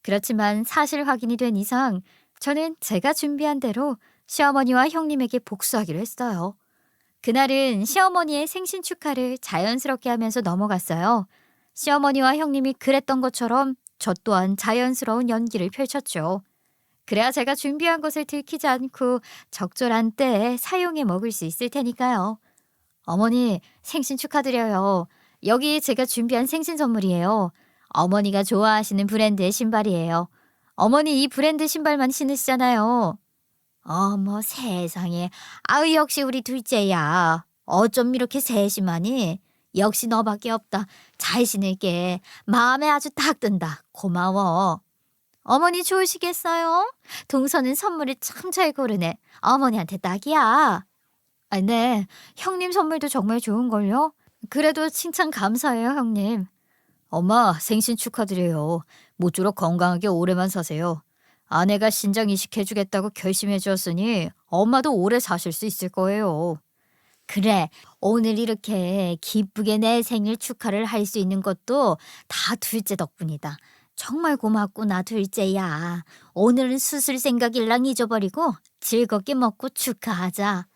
그렇지만 사실 확인이 된 이상 저는 제가 준비한 대로 시어머니와 형님에게 복수하기로 했어요. 그날은 시어머니의 생신 축하를 자연스럽게 하면서 넘어갔어요. 시어머니와 형님이 그랬던 것처럼 저 또한 자연스러운 연기를 펼쳤죠. 그래야 제가 준비한 것을 들키지 않고 적절한 때에 사용해 먹을 수 있을 테니까요. 어머니, 생신 축하드려요. 여기 제가 준비한 생신 선물이에요. 어머니가 좋아하시는 브랜드의 신발이에요. 어머니 이 브랜드 신발만 신으시잖아요. 어머 세상에. 아유 역시 우리 둘째야. 어쩜 이렇게 세심하니? 역시 너밖에 없다. 잘 신을게. 마음에 아주 딱 든다. 고마워. 어머니 좋으시겠어요? 동서는 선물을 참 잘 고르네. 어머니한테 딱이야. 아, 네. 형님 선물도 정말 좋은걸요? 그래도 칭찬 감사해요, 형님. 엄마, 생신 축하드려요. 모쪼록 건강하게 오래만 사세요. 아내가 신장 이식해주겠다고 결심해 주었으니 엄마도 오래 사실 수 있을 거예요. 그래, 오늘 이렇게 기쁘게 내 생일 축하를 할 수 있는 것도 다 둘째 덕분이다. 정말 고맙구나, 둘째야. 오늘은 수술 생각일랑 잊어버리고 즐겁게 먹고 축하하자.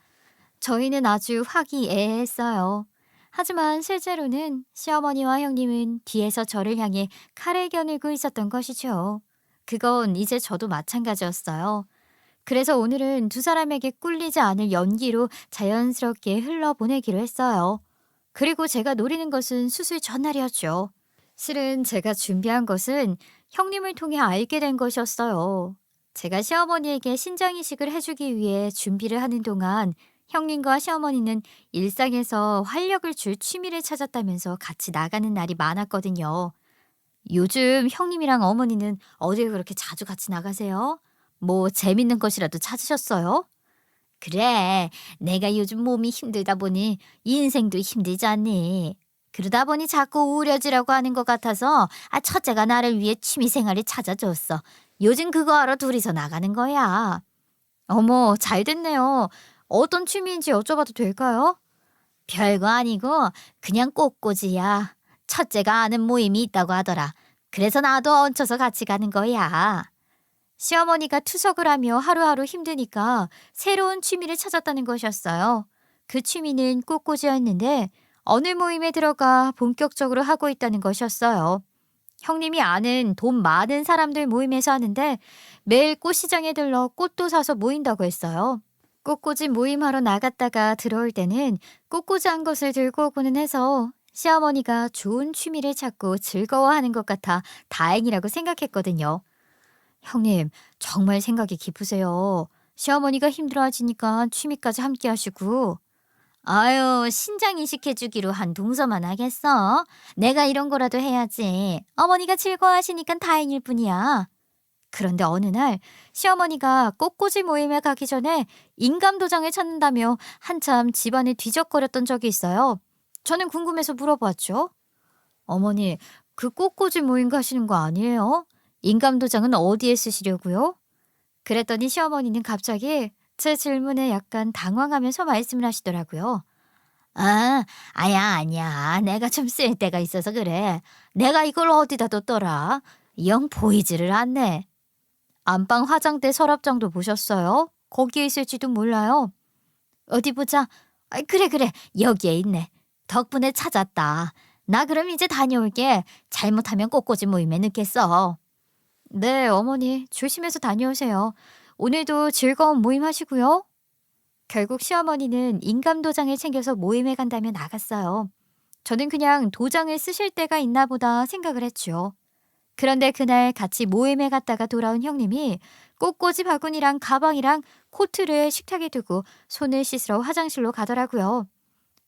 저희는 아주 화기애애했어요. 하지만 실제로는 시어머니와 형님은 뒤에서 저를 향해 칼을 겨누고 있었던 것이죠. 그건 이제 저도 마찬가지였어요. 그래서 오늘은 두 사람에게 꿀리지 않을 연기로 자연스럽게 흘러보내기로 했어요. 그리고 제가 노리는 것은 수술 전날이었죠. 실은 제가 준비한 것은 형님을 통해 알게 된 것이었어요. 제가 시어머니에게 신장이식을 해주기 위해 준비를 하는 동안 형님과 시어머니는 일상에서 활력을 줄 취미를 찾았다면서 같이 나가는 날이 많았거든요. 요즘 형님이랑 어머니는 어딜 그렇게 자주 같이 나가세요? 뭐 재밌는 것이라도 찾으셨어요? 그래, 내가 요즘 몸이 힘들다 보니 인생도 힘들지 않니? 그러다 보니 자꾸 우울해지라고 하는 것 같아서 첫째가 나를 위해 취미생활을 찾아줬어. 요즘 그거 하러 둘이서 나가는 거야. 어머, 잘 됐네요. 어떤 취미인지 여쭤봐도 될까요? 별거 아니고 그냥 꽃꽂이야. 첫째가 아는 모임이 있다고 하더라. 그래서 나도 얹혀서 같이 가는 거야. 시어머니가 투석을 하며 하루하루 힘드니까 새로운 취미를 찾았다는 것이었어요. 그 취미는 꽃꽂이였는데 어느 모임에 들어가 본격적으로 하고 있다는 것이었어요. 형님이 아는 돈 많은 사람들 모임에서 하는데 매일 꽃시장에 들러 꽃도 사서 모인다고 했어요. 꽃꽂이 모임하러 나갔다가 들어올 때는 꽃꽂이 한 것을 들고 오고는 해서 시어머니가 좋은 취미를 찾고 즐거워하는 것 같아 다행이라고 생각했거든요. 형님, 정말 생각이 깊으세요. 시어머니가 힘들어하시니까 취미까지 함께 하시고. 아유, 신장 이식해주기로 한 동서만 하겠어. 내가 이런 거라도 해야지. 어머니가 즐거워하시니까 다행일 뿐이야. 그런데 어느 날 시어머니가 꽃꽂이 모임에 가기 전에 인감도장을 찾는다며 한참 집안을 뒤적거렸던 적이 있어요. 저는 궁금해서 물어봤죠. 어머니, 그 꽃꽂이 모임 가시는 거 아니에요? 인감도장은 어디에 쓰시려고요? 그랬더니 시어머니는 갑자기 제 질문에 약간 당황하면서 말씀을 하시더라고요. 아, 아니야. 내가 좀 쓸 데가 있어서 그래. 내가 이걸 어디다 뒀더라. 영 보이지를 않네. 안방 화장대 서랍장도 보셨어요? 거기에 있을지도 몰라요. 어디 보자. 그래. 여기에 있네. 덕분에 찾았다. 나 그럼 이제 다녀올게. 잘못하면 꽃꽂이 모임에 늦겠어. 네, 어머니. 조심해서 다녀오세요. 오늘도 즐거운 모임 하시고요. 결국 시어머니는 인감도장을 챙겨서 모임에 간다며 나갔어요. 저는 그냥 도장을 쓰실 때가 있나 보다 생각을 했죠. 그런데 그날 같이 모임에 갔다가 돌아온 형님이 꽃꽂이 바구니랑 가방이랑 코트를 식탁에 두고 손을 씻으러 화장실로 가더라고요.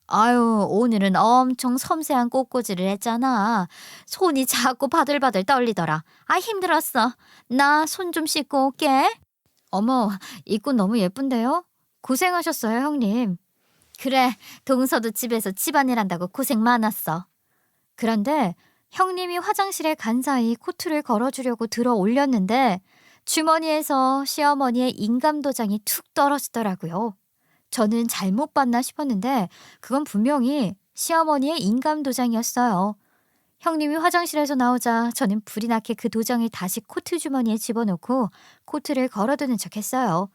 아유, 오늘은 엄청 섬세한 꽃꽂이를 했잖아. 손이 자꾸 바들바들 떨리더라. 힘들었어. 나 손 좀 씻고 올게. 어머, 이 꽃 너무 예쁜데요? 고생하셨어요, 형님. 그래, 동서도 집에서 집안일 한다고 고생 많았어. 그런데 형님이 화장실에 간 사이 코트를 걸어주려고 들어 올렸는데 주머니에서 시어머니의 인감도장이 툭 떨어지더라고요. 저는 잘못 봤나 싶었는데 그건 분명히 시어머니의 인감도장이었어요. 형님이 화장실에서 나오자 저는 불이 나게 그 도장을 다시 코트 주머니에 집어넣고 코트를 걸어두는 척했어요.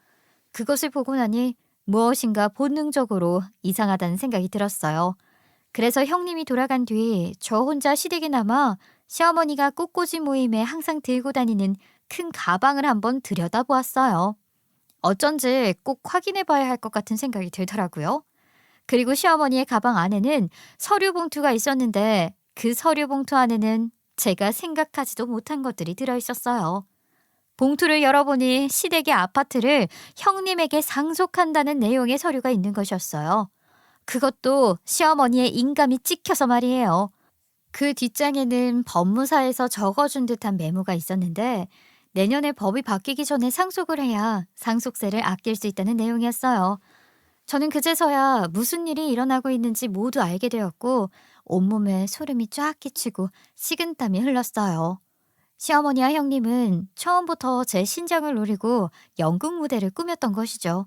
그것을 보고 나니 무엇인가 본능적으로 이상하다는 생각이 들었어요. 그래서 형님이 돌아간 뒤 저 혼자 시댁에 남아 시어머니가 꽃꽂이 모임에 항상 들고 다니는 큰 가방을 한번 들여다보았어요. 어쩐지 꼭 확인해 봐야 할 것 같은 생각이 들더라고요. 그리고 시어머니의 가방 안에는 서류 봉투가 있었는데 그 서류 봉투 안에는 제가 생각하지도 못한 것들이 들어있었어요. 봉투를 열어보니 시댁의 아파트를 형님에게 상속한다는 내용의 서류가 있는 것이었어요. 그것도 시어머니의 인감이 찍혀서 말이에요. 그 뒷장에는 법무사에서 적어준 듯한 메모가 있었는데 내년에 법이 바뀌기 전에 상속을 해야 상속세를 아낄 수 있다는 내용이었어요. 저는 그제서야 무슨 일이 일어나고 있는지 모두 알게 되었고 온몸에 소름이 쫙 끼치고 식은땀이 흘렀어요. 시어머니와 형님은 처음부터 제 신장을 노리고 연극 무대를 꾸몄던 것이죠.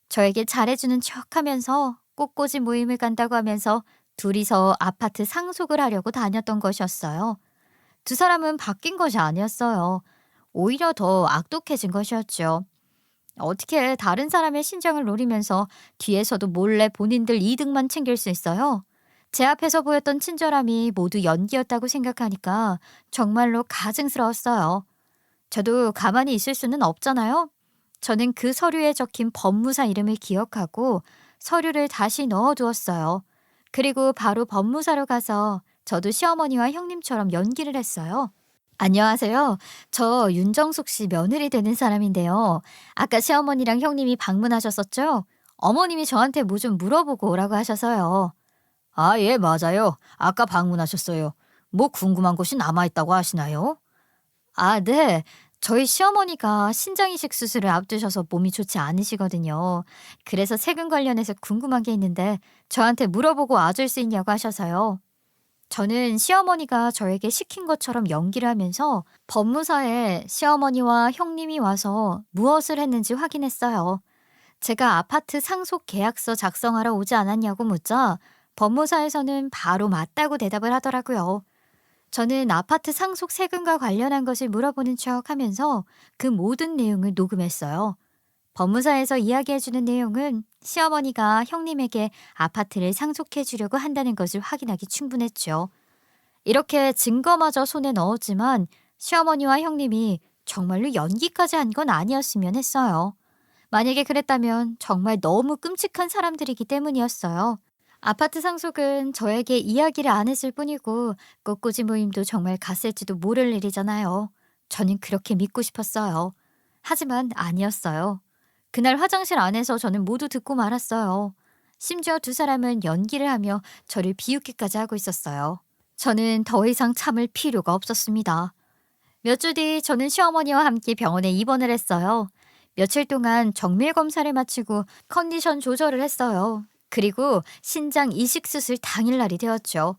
저에게 잘해주는 척하면서 꽃꽂이 모임을 간다고 하면서 둘이서 아파트 상속을 하려고 다녔던 것이었어요. 두 사람은 바뀐 것이 아니었어요. 오히려 더 악독해진 것이었죠. 어떻게 다른 사람의 신장을 노리면서 뒤에서도 몰래 본인들 이득만 챙길 수 있어요? 제 앞에서 보였던 친절함이 모두 연기였다고 생각하니까 정말로 가증스러웠어요. 저도 가만히 있을 수는 없잖아요. 저는 그 서류에 적힌 법무사 이름을 기억하고 서류를 다시 넣어두었어요. 그리고 바로 법무사로 가서 저도 시어머니와 형님처럼 연기를 했어요. 안녕하세요. 저 윤정숙 씨 며느리 되는 사람인데요. 아까 시어머니랑 형님이 방문하셨었죠? 어머님이 저한테 뭐 좀 물어보고 오라고 하셔서요. 아, 예, 맞아요. 아까 방문하셨어요. 뭐 궁금한 것이 남아있다고 하시나요? 아, 네. 저희 시어머니가 신장이식 수술을 앞두셔서 몸이 좋지 않으시거든요. 그래서 세금 관련해서 궁금한 게 있는데 저한테 물어보고 와줄 수 있냐고 하셔서요. 저는 시어머니가 저에게 시킨 것처럼 연기를 하면서 법무사에 시어머니와 형님이 와서 무엇을 했는지 확인했어요. 제가 아파트 상속 계약서 작성하러 오지 않았냐고 묻자 법무사에서는 바로 맞다고 대답을 하더라고요. 저는 아파트 상속 세금과 관련한 것을 물어보는 척 하면서 그 모든 내용을 녹음했어요. 법무사에서 이야기해주는 내용은 시어머니가 형님에게 아파트를 상속해 주려고 한다는 것을 확인하기 충분했죠. 이렇게 증거마저 손에 넣었지만 시어머니와 형님이 정말로 연기까지 한 건 아니었으면 했어요. 만약에 그랬다면 정말 너무 끔찍한 사람들이기 때문이었어요. 아파트 상속은 저에게 이야기를 안 했을 뿐이고 꽃꽂이 모임도 정말 갔을지도 모를 일이잖아요. 저는 그렇게 믿고 싶었어요. 하지만 아니었어요. 그날 화장실 안에서 저는 모두 듣고 말았어요. 심지어 두 사람은 연기를 하며 저를 비웃기까지 하고 있었어요. 저는 더 이상 참을 필요가 없었습니다. 몇 주 뒤 저는 시어머니와 함께 병원에 입원을 했어요. 며칠 동안 정밀 검사를 마치고 컨디션 조절을 했어요. 그리고 신장 이식 수술 당일날이 되었죠.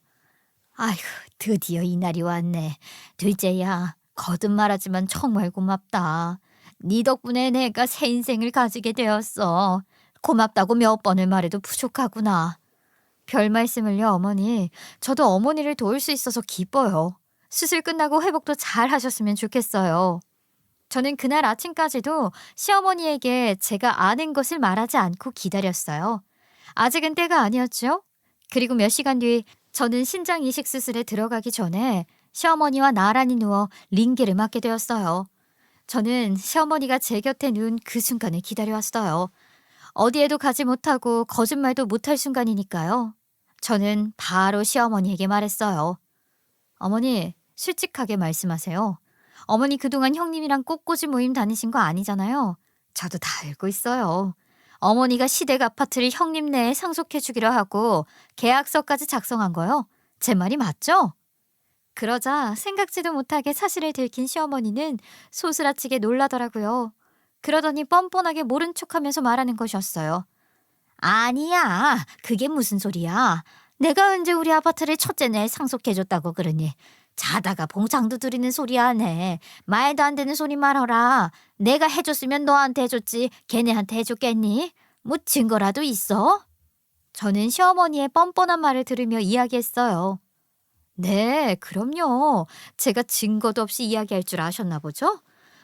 아휴, 드디어 이날이 왔네. 둘째야, 거듭 말하지만 정말 고맙다. 네 덕분에 내가 새 인생을 가지게 되었어. 고맙다고 몇 번을 말해도 부족하구나. 별 말씀을요, 어머니. 저도 어머니를 도울 수 있어서 기뻐요. 수술 끝나고 회복도 잘 하셨으면 좋겠어요. 저는 그날 아침까지도 시어머니에게 제가 아는 것을 말하지 않고 기다렸어요. 아직은 때가 아니었죠? 그리고 몇 시간 뒤 저는 신장 이식 수술에 들어가기 전에 시어머니와 나란히 누워 링게를 맞게 되었어요. 저는 시어머니가 제 곁에 누운 그 순간을 기다려왔어요. 어디에도 가지 못하고 거짓말도 못할 순간이니까요. 저는 바로 시어머니에게 말했어요. 어머니, 솔직하게 말씀하세요. 어머니 그동안 형님이랑 꽃꽂이 모임 다니신 거 아니잖아요. 저도 다 알고 있어요. 어머니가 시댁 아파트를 형님 내에 상속해 주기로 하고 계약서까지 작성한 거요. 제 말이 맞죠? 그러자 생각지도 못하게 사실을 들킨 시어머니는 소스라치게 놀라더라고요. 그러더니 뻔뻔하게 모른 척하면서 말하는 것이었어요. 아니야, 그게 무슨 소리야. 내가 언제 우리 아파트를 첫째 내 상속해줬다고 그러니. 자다가 봉창도 들이는 소리 안 해. 말도 안 되는 소리 말어라. 내가 해줬으면 너한테 해줬지 걔네한테 해줬겠니? 뭐 증거라도 있어? 저는 시어머니의 뻔뻔한 말을 들으며 이야기했어요. 네, 그럼요. 제가 증거도 없이 이야기할 줄 아셨나 보죠?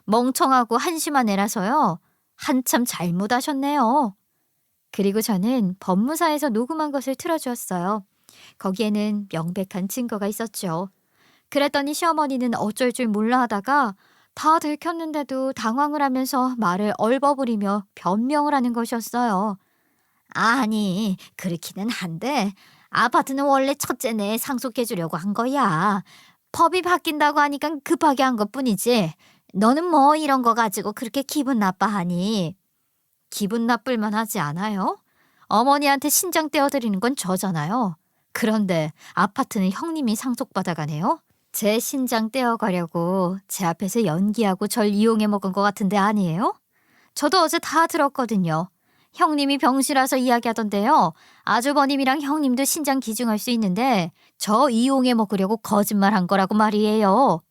멍청하고 한심한 애라서요. 한참 잘못하셨네요. 그리고 저는 법무사에서 녹음한 것을 틀어주었어요. 거기에는 명백한 증거가 있었죠. 그랬더니 시어머니는 어쩔 줄 몰라 하다가 다 들켰는데도 당황을 하면서 말을 얼버무리며 변명을 하는 것이었어요. 아니, 그렇기는 한데 아파트는 원래 첫째네 상속해 주려고 한 거야. 법이 바뀐다고 하니까 급하게 한 것뿐이지. 너는 뭐 이런 거 가지고 그렇게 기분 나빠하니? 기분 나쁠 만하지 않아요? 어머니한테 신장 떼어드리는 건 저잖아요. 그런데 아파트는 형님이 상속받아가네요. 제 신장 떼어가려고 제 앞에서 연기하고 절 이용해 먹은 것 같은데 아니에요? 저도 어제 다 들었거든요. 형님이 병실아서 이야기하던데요. 아주버님이랑 형님도 신장 기증할 수 있는데 저 이용해 먹으려고 거짓말한 거라고 말이에요.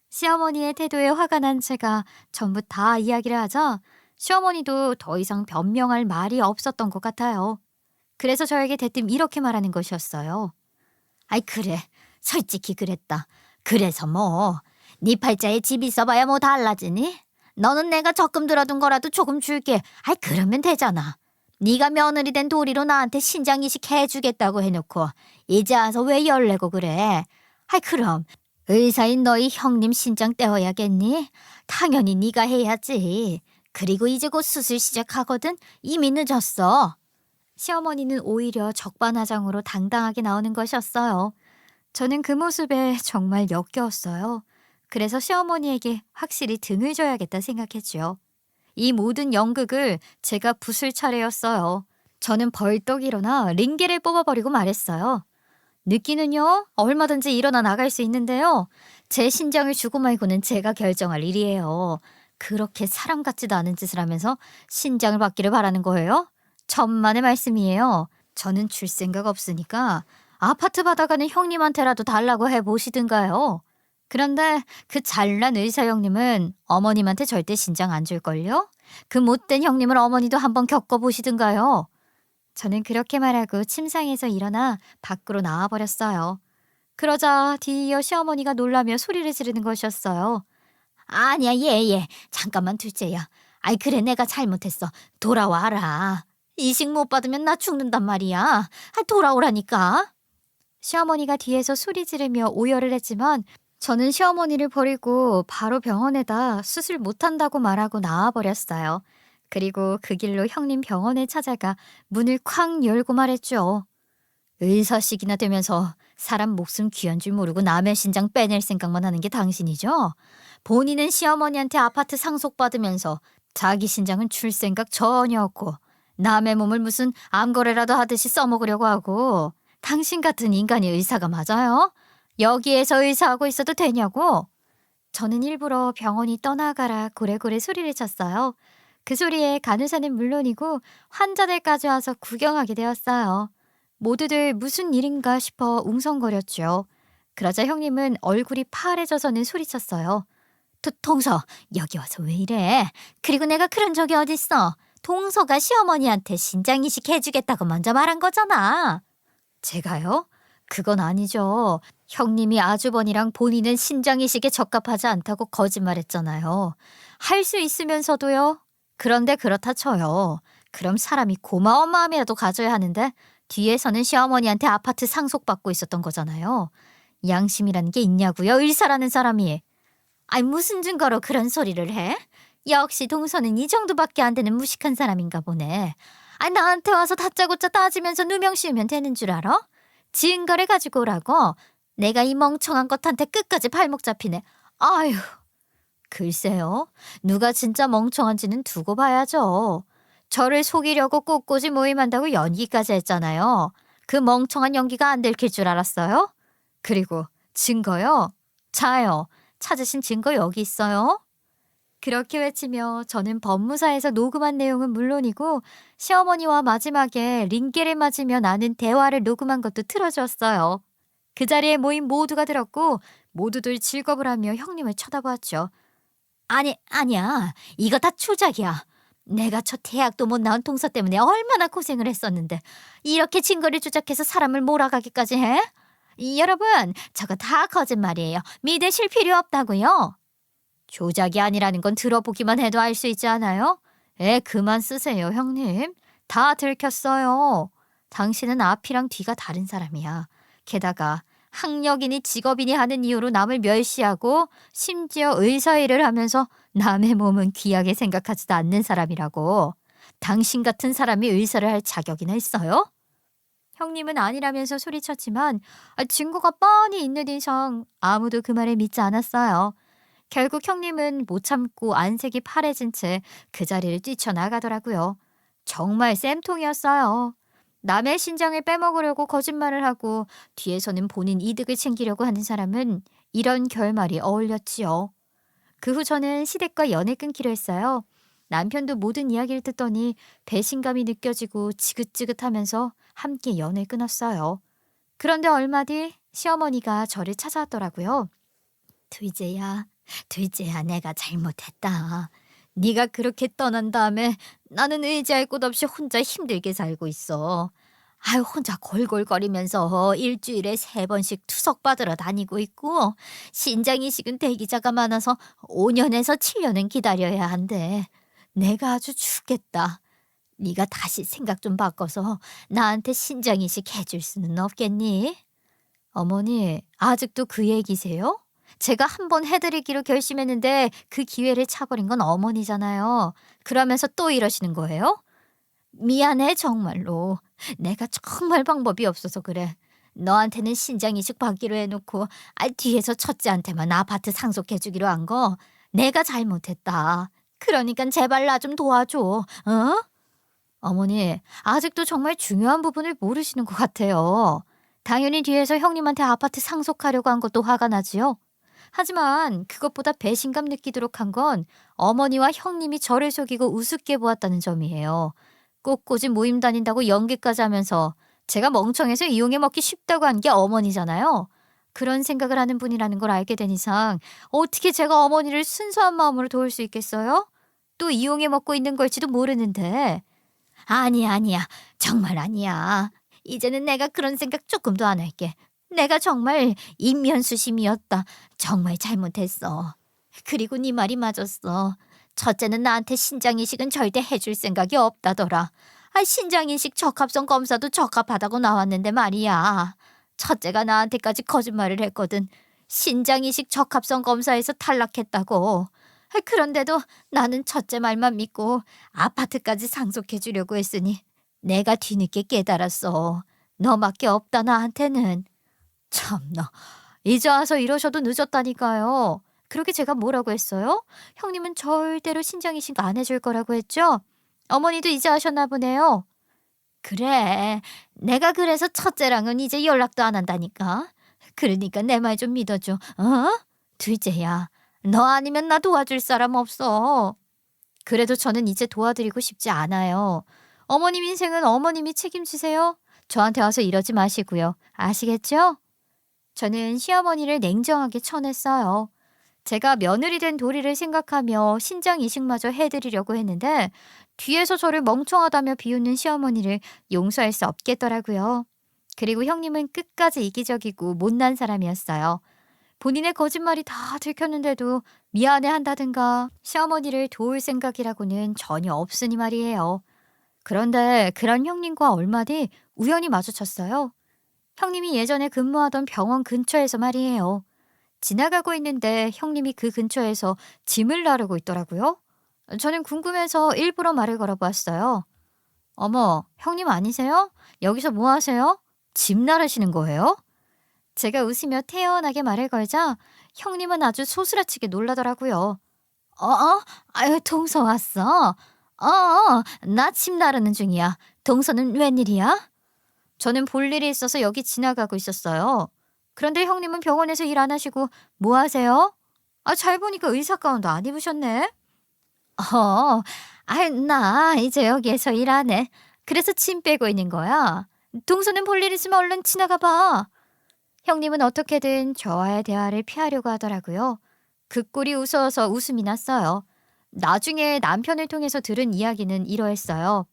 시어머니의 태도에 화가 난 제가 전부 다 이야기를 하자 시어머니도 더 이상 변명할 말이 없었던 것 같아요. 그래서 저에게 대뜸 이렇게 말하는 것이었어요. 아이 그래, 솔직히 그랬다. 그래서 뭐, 네 팔자에 집 있어봐야 뭐 달라지니? 너는 내가 적금 들어둔 거라도 조금 줄게. 아이 그러면 되잖아. 네가 며느리 된 도리로 나한테 신장 이식 해주겠다고 해놓고 이제 와서 왜 열내고 그래? 아이 그럼 의사인 너희 형님 신장 떼어야겠니? 당연히 네가 해야지. 그리고 이제 곧 수술 시작하거든. 이미 늦었어. 시어머니는 오히려 적반하장으로 당당하게 나오는 것이었어요. 저는 그 모습에 정말 역겨웠어요. 그래서 시어머니에게 확실히 등을 져야겠다 생각했죠. 이 모든 연극을 제가 부술 차례였어요. 저는 벌떡 일어나 링게를 뽑아버리고 말했어요. 늦기는요, 얼마든지 일어나 나갈 수 있는데요. 제 신장을 주고 말고는 제가 결정할 일이에요. 그렇게 사람 같지도 않은 짓을 하면서 신장을 받기를 바라는 거예요? 천만의 말씀이에요. 저는 줄 생각 없으니까 아파트 받아가는 형님한테라도 달라고 해보시든가요. 그런데 그 잘난 의사 형님은 어머님한테 절대 신장 안 줄걸요? 그 못된 형님을 어머니도 한번 겪어보시든가요. 저는 그렇게 말하고 침상에서 일어나 밖으로 나와버렸어요. 그러자 뒤이어 시어머니가 놀라며 소리를 지르는 것이었어요. 아니야, 얘. 잠깐만 둘째야. 아이, 그래, 내가 잘못했어. 돌아와라. 이식 못 받으면 나 죽는단 말이야. 아, 돌아오라니까. 시어머니가 뒤에서 소리 지르며 오열을 했지만 저는 시어머니를 버리고 바로 병원에다 수술 못한다고 말하고 나와버렸어요. 그리고 그 길로 형님 병원에 찾아가 문을 쾅 열고 말했죠. 의사식이나 되면서 사람 목숨 귀한 줄 모르고 남의 신장 빼낼 생각만 하는 게 당신이죠? 본인은 시어머니한테 아파트 상속받으면서 자기 신장은 줄 생각 전혀 없고 남의 몸을 무슨 암거래라도 하듯이 써먹으려고 하고 당신 같은 인간이 의사가 맞아요? 여기에서 의사하고 있어도 되냐고? 저는 일부러 병원이 떠나가라 고래고래 소리를 쳤어요. 그 소리에 간호사는 물론이고 환자들까지 와서 구경하게 되었어요. 모두들 무슨 일인가 싶어 웅성거렸죠. 그러자 형님은 얼굴이 파래져서는 소리쳤어요. 동서, 여기 와서 왜 이래? 그리고 내가 그런 적이 어딨어? 동서가 시어머니한테 신장 이식 해주겠다고 먼저 말한 거잖아. 제가요? 그건 아니죠. 형님이 아주버니랑 본인은 신장 이식에 적합하지 않다고 거짓말했잖아요. 할 수 있으면서도요. 그런데 그렇다 쳐요. 그럼 사람이 고마운 마음이라도 가져야 하는데 뒤에서는 시어머니한테 아파트 상속받고 있었던 거잖아요. 양심이라는 게 있냐고요, 의사라는 사람이. 아니 무슨 증거로 그런 소리를 해? 역시 동서는 이 정도밖에 안 되는 무식한 사람인가 보네. 아니 나한테 와서 다짜고짜 따지면서 누명 씌우면 되는 줄 알아? 증거를 가지고 오라고. 내가 이 멍청한 것한테 끝까지 발목 잡히네. 아휴. 글쎄요. 누가 진짜 멍청한지는 두고 봐야죠. 저를 속이려고 꼿꼿이 모임한다고 연기까지 했잖아요. 그 멍청한 연기가 안 들킬 줄 알았어요? 그리고 증거요? 자요. 찾으신 증거 여기 있어요? 그렇게 외치며 저는 법무사에서 녹음한 내용은 물론이고 시어머니와 마지막에 링게를 맞으며 나눈 대화를 녹음한 것도 틀어주었어요. 그 자리에 모인 모두가 들었고 모두들 즐겁을 하며 형님을 쳐다보았죠. 아니야. 이거 다 조작이야. 내가 저 대학도 못 나온 동서 때문에 얼마나 고생을 했었는데 이렇게 증거를 조작해서 사람을 몰아가기까지 해? 여러분, 저거 다 거짓말이에요. 믿으실 필요 없다고요. 조작이 아니라는 건 들어보기만 해도 알 수 있지 않아요? 애 그만 쓰세요, 형님. 다 들켰어요. 당신은 앞이랑 뒤가 다른 사람이야. 게다가 학력이니 직업이니 하는 이유로 남을 멸시하고 심지어 의사 일을 하면서 남의 몸은 귀하게 생각하지도 않는 사람이라고. 당신 같은 사람이 의사를 할 자격이나 있어요? 형님은 아니라면서 소리쳤지만 증거가 뻔히 있는 이상 아무도 그 말을 믿지 않았어요. 결국 형님은 못 참고 안색이 파래진 채 그 자리를 뛰쳐나가더라고요. 정말 쌤통이었어요. 남의 신장을 빼먹으려고 거짓말을 하고 뒤에서는 본인 이득을 챙기려고 하는 사람은 이런 결말이 어울렸지요. 그 후 저는 시댁과 연을 끊기로 했어요. 남편도 모든 이야기를 듣더니 배신감이 느껴지고 지긋지긋하면서 함께 연을 끊었어요. 그런데 얼마 뒤 시어머니가 저를 찾아왔더라고요. 둘째야, 둘째야, 내가 잘못했다. 네가 그렇게 떠난 다음에 나는 의지할 곳 없이 혼자 힘들게 살고 있어. 아유, 혼자 골골거리면서 일주일에 3번씩 투석 받으러 다니고 있고 신장이식은 대기자가 많아서 5년에서 7년은 기다려야 한대. 내가 아주 죽겠다. 네가 다시 생각 좀 바꿔서 나한테 신장이식 해줄 수는 없겠니? 어머니, 아직도 그 얘기세요? 제가 한번 해드리기로 결심했는데 그 기회를 차버린 건 어머니잖아요. 그러면서 또 이러시는 거예요? 미안해, 정말로. 내가 정말 방법이 없어서 그래. 너한테는 신장 이식 받기로 해놓고 뒤에서 첫째한테만 아파트 상속해주기로 한 거 내가 잘못했다. 그러니까 제발 나 좀 도와줘. 어? 어머니, 아직도 정말 중요한 부분을 모르시는 것 같아요. 당연히 뒤에서 형님한테 아파트 상속하려고 한 것도 화가 나지요. 하지만 그것보다 배신감 느끼도록 한 건 어머니와 형님이 저를 속이고 우습게 보았다는 점이에요. 꽃꽂이 모임 다닌다고 연기까지 하면서 제가 멍청해서 이용해 먹기 쉽다고 한 게 어머니잖아요. 그런 생각을 하는 분이라는 걸 알게 된 이상 어떻게 제가 어머니를 순수한 마음으로 도울 수 있겠어요? 또 이용해 먹고 있는 걸지도 모르는데. 아니야, 아니야. 정말 아니야. 이제는 내가 그런 생각 조금도 안 할게. 내가 정말 인면수심이었다. 정말 잘못했어. 그리고 네 말이 맞았어. 첫째는 나한테 신장이식은 절대 해줄 생각이 없다더라. 신장이식 적합성 검사도 적합하다고 나왔는데 말이야. 첫째가 나한테까지 거짓말을 했거든. 신장이식 적합성 검사에서 탈락했다고. 그런데도 나는 첫째 말만 믿고 아파트까지 상속해 주려고 했으니 내가 뒤늦게 깨달았어. 너밖에 없다, 나한테는. 참나, 이제 와서 이러셔도 늦었다니까요. 그렇게 제가 뭐라고 했어요? 형님은 절대로 신장이식 안 해줄 거라고 했죠? 어머니도 이제 아셨나 보네요. 그래, 내가 그래서 첫째랑은 이제 연락도 안 한다니까. 그러니까 내 말 좀 믿어줘. 어? 둘째야, 너 아니면 나 도와줄 사람 없어. 그래도 저는 이제 도와드리고 싶지 않아요. 어머님 인생은 어머님이 책임지세요. 저한테 와서 이러지 마시고요. 아시겠죠? 저는 시어머니를 냉정하게 쳐냈어요. 제가 며느리 된 도리를 생각하며 신장 이식마저 해드리려고 했는데 뒤에서 저를 멍청하다며 비웃는 시어머니를 용서할 수 없겠더라고요. 그리고 형님은 끝까지 이기적이고 못난 사람이었어요. 본인의 거짓말이 다 들켰는데도 미안해한다든가 시어머니를 도울 생각이라고는 전혀 없으니 말이에요. 그런데 그런 형님과 얼마 뒤 우연히 마주쳤어요. 형님이 예전에 근무하던 병원 근처에서 말이에요. 지나가고 있는데 형님이 그 근처에서 짐을 나르고 있더라고요. 저는 궁금해서 일부러 말을 걸어보았어요. 어머, 형님 아니세요? 여기서 뭐 하세요? 짐 나르시는 거예요? 제가 웃으며 태연하게 말을 걸자 형님은 아주 소스라치게 놀라더라고요. 아유, 동서 왔어? 나 짐 나르는 중이야. 동서는 웬일이야? 저는 볼 일이 있어서 여기 지나가고 있었어요. 그런데 형님은 병원에서 일 안 하시고 뭐 하세요? 잘 보니까 의사 가운도 안 입으셨네. 나 이제 여기에서 일 안 해. 그래서 짐 빼고 있는 거야. 동서는 볼 일 있으면 얼른 지나가 봐. 형님은 어떻게든 저와의 대화를 피하려고 하더라고요. 그 꼴이 웃어서 웃음이 났어요. 나중에 남편을 통해서 들은 이야기는 이러했어요.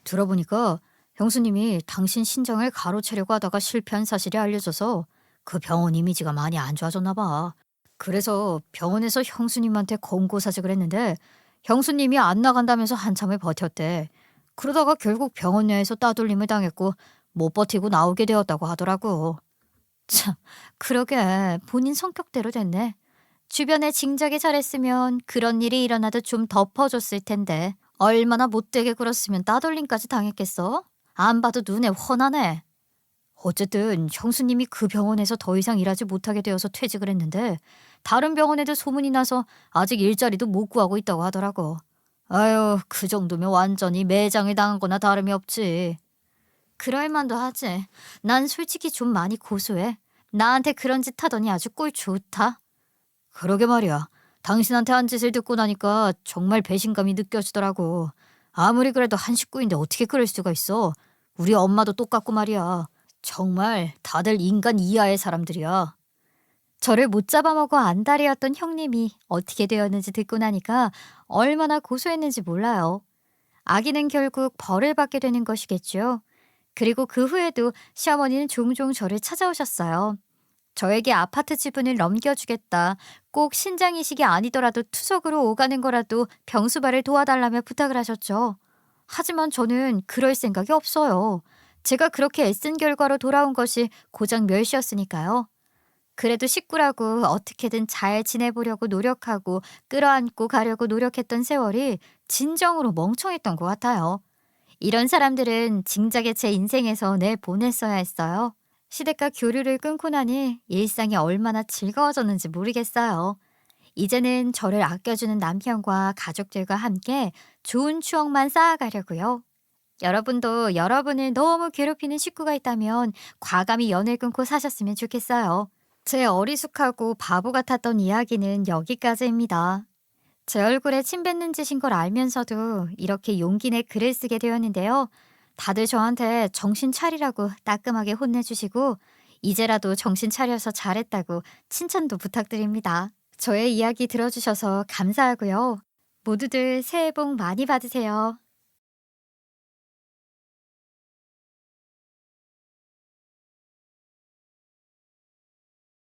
들어보니까 형수님이 당신 신장을 가로채려고 하다가 실패한 사실이 알려져서 그 병원 이미지가 많이 안 좋아졌나 봐. 그래서 병원에서 형수님한테 권고사직을 했는데 형수님이 안 나간다면서 한참을 버텼대. 그러다가 결국 병원 내에서 따돌림을 당했고 못 버티고 나오게 되었다고 하더라고. 참, 그러게 본인 성격대로 됐네. 주변에 진작에 잘했으면 그런 일이 일어나도 좀 덮어줬을 텐데 얼마나 못되게 굴었으면 따돌림까지 당했겠어? 안 봐도 눈에 훤하네. 어쨌든 형수님이 그 병원에서 더 이상 일하지 못하게 되어서 퇴직을 했는데 다른 병원에도 소문이 나서 아직 일자리도 못 구하고 있다고 하더라고. 아유, 그 정도면 완전히 매장을 당한 거나 다름이 없지. 그럴 만도 하지. 난 솔직히 좀 많이 고소해. 나한테 그런 짓 하더니 아주 꼴 좋다. 그러게 말이야. 당신한테 한 짓을 듣고 나니까 정말 배신감이 느껴지더라고. 아무리 그래도 한 식구인데 어떻게 그럴 수가 있어. 우리 엄마도 똑같고 말이야. 정말 다들 인간 이하의 사람들이야. 저를 못 잡아먹어 안달이었던 형님이 어떻게 되었는지 듣고 나니까 얼마나 고소했는지 몰라요. 아기는 결국 벌을 받게 되는 것이겠죠. 그리고 그 후에도 시어머니는 종종 저를 찾아오셨어요. 저에게 아파트 지분을 넘겨주겠다. 꼭 신장이식이 아니더라도 투석으로 오가는 거라도 병수발을 도와달라며 부탁을 하셨죠. 하지만 저는 그럴 생각이 없어요. 제가 그렇게 애쓴 결과로 돌아온 것이 고작 멸시였으니까요. 그래도 식구라고 어떻게든 잘 지내보려고 노력하고 끌어안고 가려고 노력했던 세월이 진정으로 멍청했던 것 같아요. 이런 사람들은 진작에 제 인생에서 내보냈어야 했어요. 시댁과 교류를 끊고 나니 일상이 얼마나 즐거워졌는지 모르겠어요. 이제는 저를 아껴주는 남편과 가족들과 함께 좋은 추억만 쌓아가려고요. 여러분도 여러분을 너무 괴롭히는 식구가 있다면 과감히 연을 끊고 사셨으면 좋겠어요. 제 어리숙하고 바보 같았던 이야기는 여기까지입니다. 제 얼굴에 침 뱉는 짓인 걸 알면서도 이렇게 용기 내 글을 쓰게 되었는데요. 다들 저한테 정신 차리라고 따끔하게 혼내주시고 이제라도 정신 차려서 잘했다고 칭찬도 부탁드립니다. 저의 이야기 들어주셔서 감사하고요. 모두들 새해 복 많이 받으세요.